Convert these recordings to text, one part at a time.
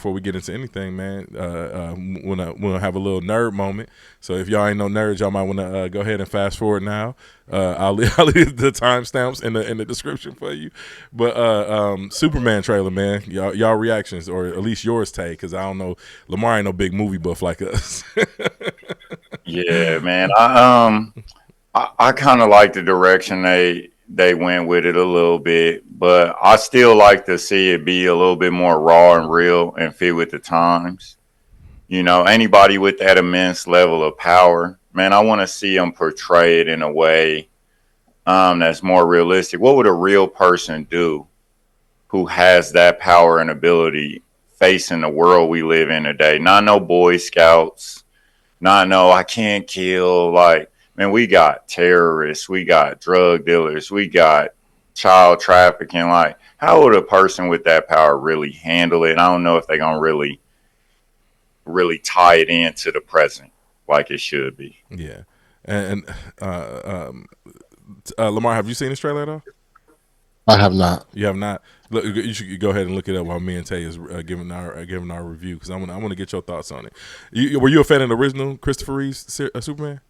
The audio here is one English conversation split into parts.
before we get into anything, man, we'll have a little nerd moment. So if y'all ain't no nerds, y'all might want to go ahead and fast forward now. I'll leave the timestamps in the description for you. But Superman trailer, man, y'all reactions, or at least yours, Tay, because I don't know, Lamar ain't no big movie buff like us. Yeah, man. I kind of like the direction they went with it a little bit, but I still like to see it be a little bit more raw and real and fit with the times. You know, anybody with that immense level of power, man, I want to see them portray it in a way that's more realistic. What would a real person do who has that power and ability facing the world we live in today? Not no Boy Scouts, not no I can't kill. Like, man, we got terrorists, we got drug dealers, we got child trafficking. Like, how would a person with that power really handle it? I don't know if they're gonna really tie it into the present like it should be. Yeah, and Lamar, have you seen this trailer at all? I have not. You have not. Look, you should go ahead and look it up while me and Tay is giving our review, because I want to get your thoughts on it. Were you a fan of the original Christopher Reeve's Superman?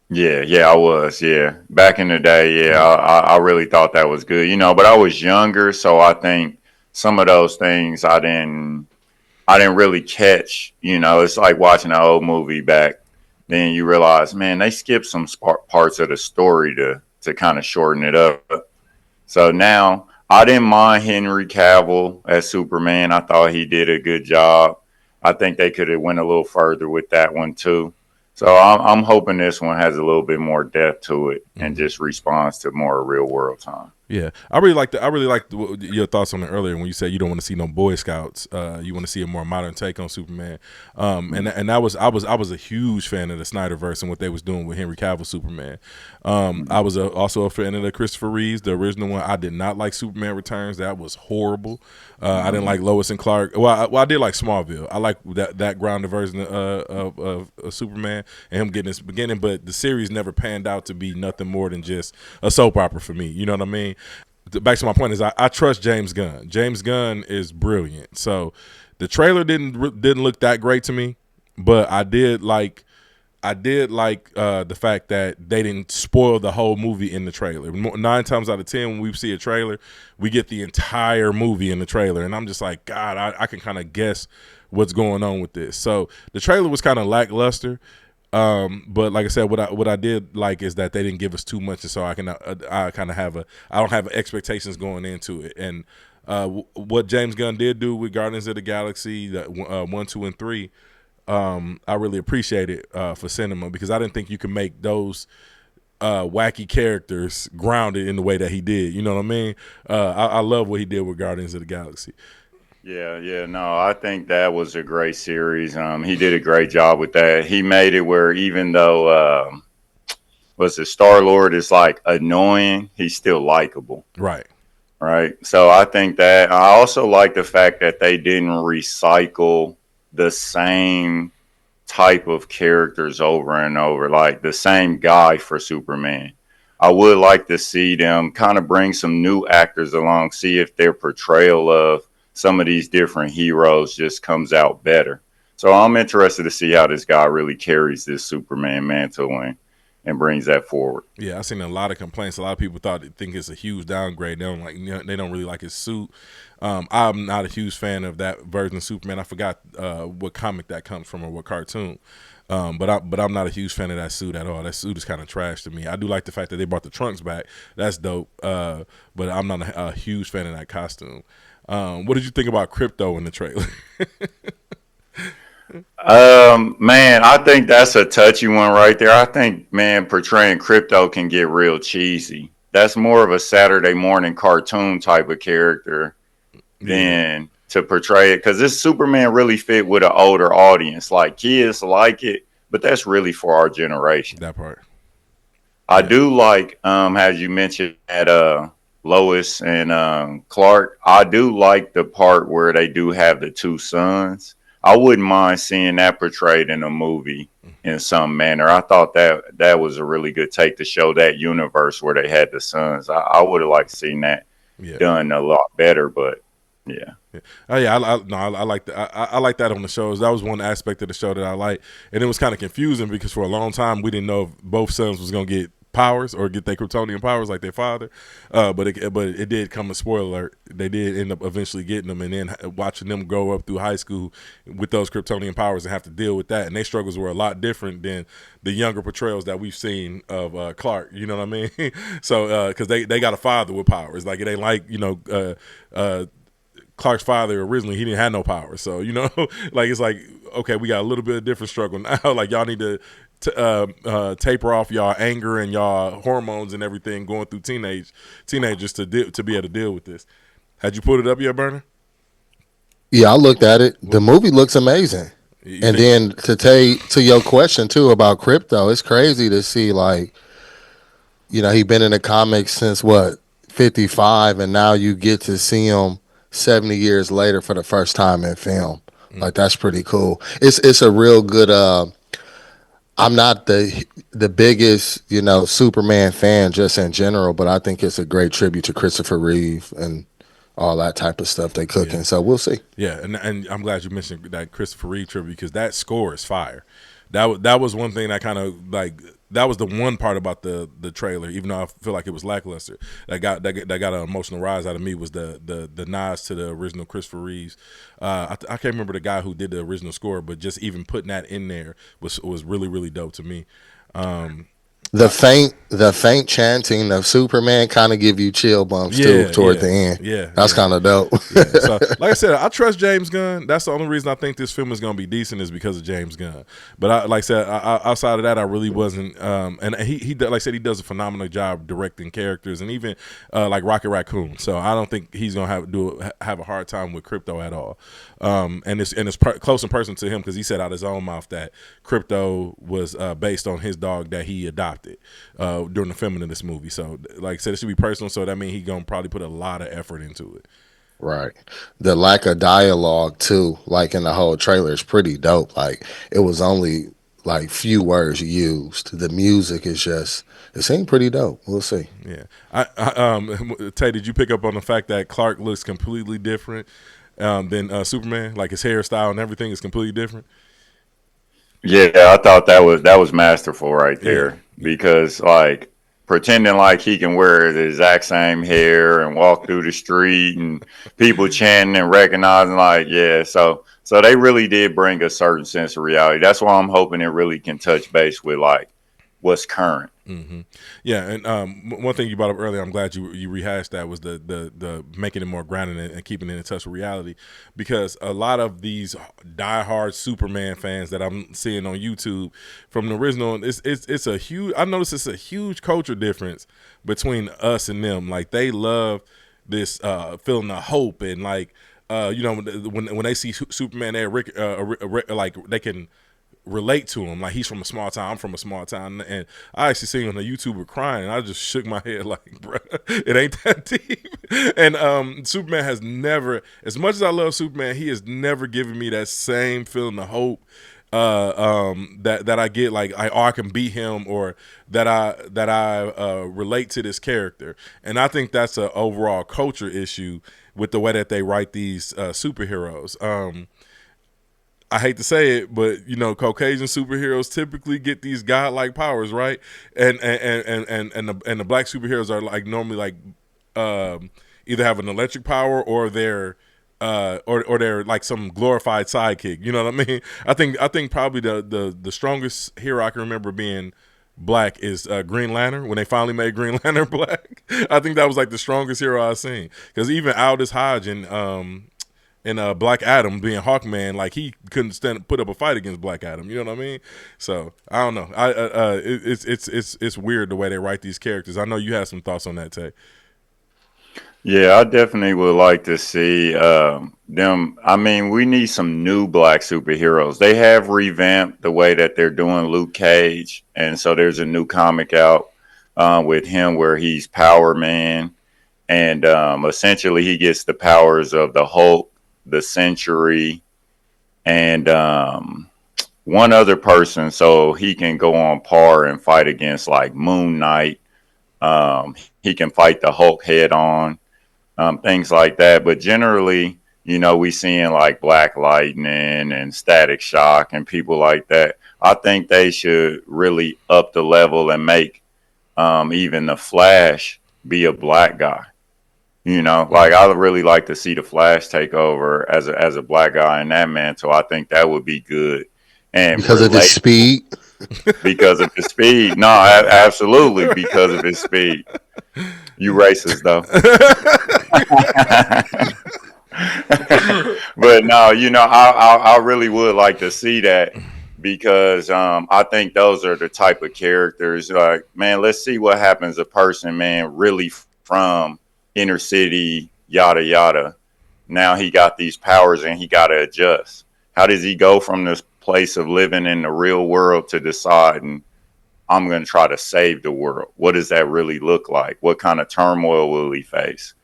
Yeah, I was. Yeah, back in the day, yeah, I really thought that was good. You know, but I was younger, so I think some of those things I didn't really catch. You know, it's like watching an old movie back. Then you realize, man, they skipped some parts of the story to kind of shorten it up. So now I didn't mind Henry Cavill as Superman. I thought he did a good job. I think they could have went a little further with that one too. So I'm hoping this one has a little bit more depth to it and just responds to more real world time. Yeah, I really liked your thoughts on it earlier when you said you don't want to see no Boy Scouts. You want to see a more modern take on Superman. And that was I was a huge fan of the Snyderverse and what they was doing with Henry Cavill Superman. I was also a fan of the Christopher Reeves, the original one. I did not like Superman Returns. That was horrible. I didn't like Lois and Clark. Well, I did like Smallville. I like that grounded version of Superman and him getting his beginning. But the series never panned out to be nothing more than just a soap opera for me. You know what I mean? Back to my point is I trust James Gunn. James Gunn is brilliant. So the trailer didn't look that great to me, but I did like the fact that they didn't spoil the whole movie in the trailer. 9 times out of 10, when we see a trailer, we get the entire movie in the trailer, and I'm just like, God, I can kind of guess what's going on with this. So the trailer was kind of lackluster. But like I said, what I did like is that they didn't give us too much, and so I kind of have I don't have expectations going into it. And what James Gunn did do with Guardians of the Galaxy, that 1, 2, and 3, I really appreciate it for cinema, because I didn't think you could make those wacky characters grounded in the way that he did. You know what I mean? I love what he did with Guardians of the Galaxy. Yeah, no, I think that was a great series. He did a great job with that. He made it where even though was the Star Lord is like annoying, he's still likable. Right. Right. So I think that I also like the fact that they didn't recycle the same type of characters over and over, like the same guy for Superman. I would like to see them kind of bring some new actors along, see if their portrayal of some of these different heroes just comes out better. So I'm interested to see how this guy really carries this Superman mantle and brings that forward. Yeah, I've seen a lot of complaints. A lot of people think it's a huge downgrade. They don't really like his suit. I'm not a huge fan of that version of Superman. I forgot what comic that comes from or what cartoon. But I'm not a huge fan of that suit at all. That suit is kind of trash to me. I do like the fact that they brought the trunks back. That's dope. But I'm not a huge fan of that costume. What did you think about Crypto in the trailer? Man, I think that's a touchy one right there. I think, man, portraying Crypto can get real cheesy. That's more of a Saturday morning cartoon type of character than to portray it, because this Superman really fit with an older audience. Like, kids like it, but that's really for our generation. That part. I do like, as you mentioned, at Lois and Clark. I do like the part where they do have the two sons. I wouldn't mind seeing that portrayed in a movie in some manner. I thought that was a really good take to show that universe where they had the sons. I would have liked seeing that done a lot better, but Yeah. Oh yeah, I like that. I like that on the shows. That was one aspect of the show that I like, and it was kind of confusing because for a long time we didn't know if both sons was gonna get powers or get their Kryptonian powers like their father. But it did come a spoiler alert. They did end up eventually getting them, and then watching them grow up through high school with those Kryptonian powers and have to deal with that. And their struggles were a lot different than the younger portrayals that we've seen of Clark. You know what I mean? So because they got a father with powers, like it ain't like Clark's father originally, he didn't have no power. So, like it's like, okay, we got a little bit of different struggle now. Like y'all need to taper off y'all anger and y'all hormones and everything going through teenagers to be able to deal with this. Had you put it up yet, Burner? Yeah, I looked at it. The movie looks amazing. And then to your question too about crypto, it's crazy to see like, he been in the comics since what, 55, and now you get to see him 70 years later for the first time in film. Like that's pretty cool. It's a real good I'm not the biggest, Superman fan just in general, but I think it's a great tribute to Christopher Reeve and all that type of stuff they cooking. Yeah. So we'll see. Yeah, and I'm glad you mentioned that Christopher Reeve tribute because that score is fire. That was one thing that kind of like that was the one part about the trailer, even though I feel like it was lackluster. That got an emotional rise out of me was the nods to the original Christopher Reeves. I can't remember the guy who did the original score, but just even putting that in there was really really dope to me. The faint chanting of Superman kind of give you chill bumps too toward the end. Yeah, that's kind of dope. So, like I said, I trust James Gunn. That's the only reason I think this film is going to be decent is because of James Gunn. But like I said, outside of that, I really wasn't. And he like I said, he does a phenomenal job directing characters and even like Rocket Raccoon. So I don't think he's going to have a hard time with Crypto at all. And it's close in person to him because he said out his own mouth that Crypto was based on his dog that he adopted during the filming of this movie. So like I said, it should be personal, so that means he's gonna probably put a lot of effort into it. Right. The lack of dialogue too, like in the whole trailer, is pretty dope. Like it was only like few words used. The music is just, it seemed pretty dope. We'll see. Yeah. Tay, did you pick up on the fact that Clark looks completely different than Superman? Like his hairstyle and everything is completely different. Yeah, I thought that was masterful right there because like pretending like he can wear the exact same hair and walk through the street and people chanting and recognizing like so they really did bring a certain sense of reality. That's why I'm hoping it really can touch base with like what's current. Mm-hmm. Yeah, and one thing you brought up earlier, I'm glad you rehashed that was the making it more grounded and keeping it in touch with reality, because a lot of these diehard Superman fans that I'm seeing on YouTube from the original, it's a huge. I noticed it's a huge culture difference between us and them. Like they love this feeling of hope and like when they see Superman, like they can relate to him. Like he's from a small town, I'm from a small town, and I actually seen on the YouTuber crying and I just shook my head like, bro, it ain't that deep. And Superman has never, as much as I love Superman, he has never given me that same feeling of hope that I get, like I can be him, or that I relate to this character. And I think that's an overall culture issue with the way that they write these superheroes. I hate to say it, but Caucasian superheroes typically get these godlike powers, right? And the black superheroes are like normally like either have an electric power or they're or they're like some glorified sidekick. You know what I mean? I think probably the strongest hero I can remember being black is Green Lantern. When they finally made Green Lantern black, I think that was like the strongest hero I've seen. Because even Aldous Hodge and Black Adam being Hawkman, like he couldn't put up a fight against Black Adam. You know what I mean? So I don't know. It's weird the way they write these characters. I know you have some thoughts on that, Tay. Yeah, I definitely would like to see them. I mean, we need some new black superheroes. They have revamped the way that they're doing Luke Cage, and so there's a new comic out with him where he's Power Man, and essentially he gets the powers of the Hulk, the Century, and one other person, so he can go on par and fight against like Moon Knight. He can fight the Hulk head on. things like that. But generally, we seeing like Black Lightning and Static Shock and people like that. I think they should really up the level and make even the Flash be a black guy. Like I would really like to see the Flash take over as a black guy in that mantle. I think that would be good. And because of his speed. Because of his speed. No, absolutely because of his speed. You racist though. But no, I really would like to see that because I think those are the type of characters. Like, man, let's see what happens. A person, man, really from inner city, yada yada. Now he got these powers and he got to adjust. How does he go from this place of living in the real world to deciding I'm going to try to save the world? What does that really look like? What kind of turmoil will he face?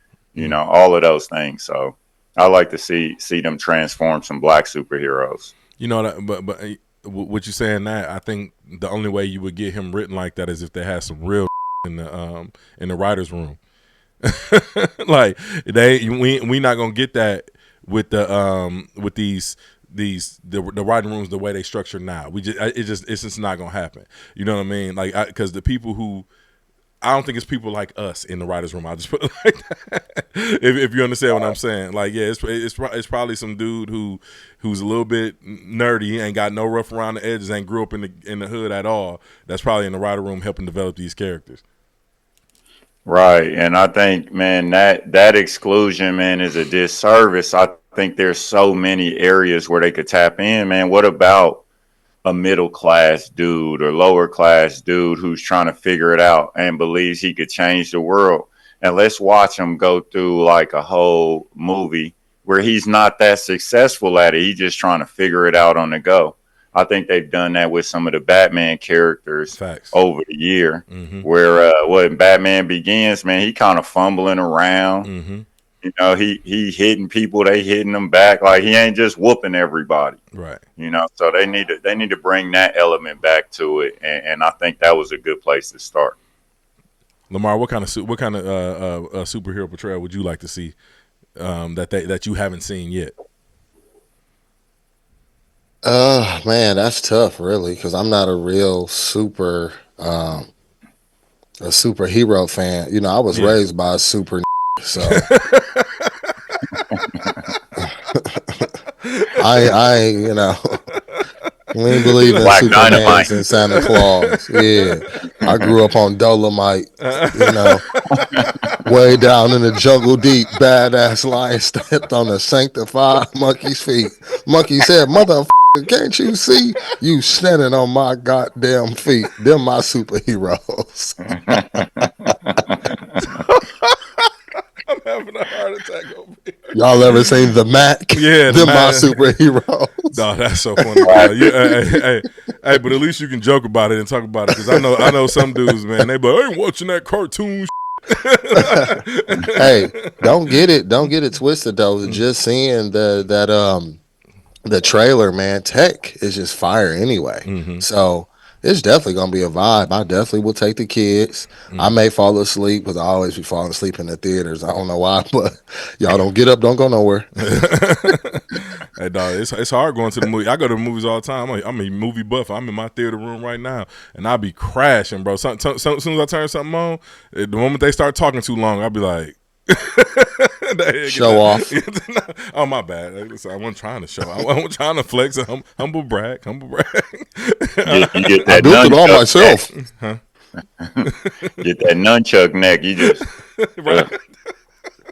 All of those things. So I like to see them transform some black superheroes. But what you're saying that I think the only way you would get him written like that is if they had some real in the writers' room. Like we not gonna get that with the with the writing rooms the way they structure now. It's just not gonna happen. You know what I mean? Like because the people who I don't think it's people like us in the writers' room. I'll just put it like that. if you understand what I'm saying. Like, yeah, it's probably some dude who's a little bit nerdy, ain't got no rough around the edges, ain't grew up in the hood at all. That's probably in the writer room helping develop these characters. Right. And I think, man, that exclusion, man, is a disservice. I think there's so many areas where they could tap in, man. What about a middle class dude or lower class dude who's trying to figure it out and believes he could change the world? And let's watch him go through like a whole movie where he's not that successful at it. He's just trying to figure it out on the go. I think they've done that with some of the Batman characters over the year, where when Batman Begins, man, he kind of fumbling around. He hitting people, they hitting him back. Like he ain't just whooping everybody, right? So they need to bring that element back to it, and I think that was a good place to start. Lamar, what kind of superhero portrayal would you like to see that you haven't seen yet? Man, that's tough, really, because I'm not a real a superhero fan. I was raised by a super, so I we ain't believe in Superman and Santa Claus. Yeah, I grew up on Dolomite. Way down in the jungle deep, badass lion stepped on a sanctified monkey's feet. Monkey said, "Motherfucker, can't you see you standing on my goddamn feet? Them my superheroes." I'm having a heart attack over here. Y'all ever seen The Mac? Yeah, them my superheroes. No, that's so funny. Hey, but at least you can joke about it and talk about it because I know some dudes, man. They I ain't watching that cartoon. Hey, don't get it twisted though. Just seeing the trailer, man, tech is just fire anyway. So it's definitely gonna be a vibe. I definitely will take the kids. I may fall asleep because I always be falling asleep in the theaters. I don't know why, but y'all don't get up, don't go nowhere. Hey, dog, it's hard going to the movie. I go to the movies all the time. I'm a movie buff. I'm in my theater room right now, and I be crashing, bro. As soon as I turn something on, the moment they start talking too long, I'll be like, show off. Oh, my bad. I wasn't trying to show. I wasn't trying to flex. Humble brag. You get that I built it all myself. Huh? Get that nunchuck neck. You just right.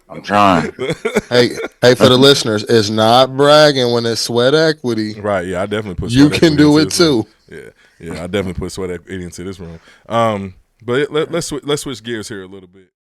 I'm trying. Hey, for the listeners, it's not bragging when it's sweat equity. Right, yeah, I definitely put you can do it too. Yeah, I definitely put sweat equity into this room. But let's switch gears here a little bit.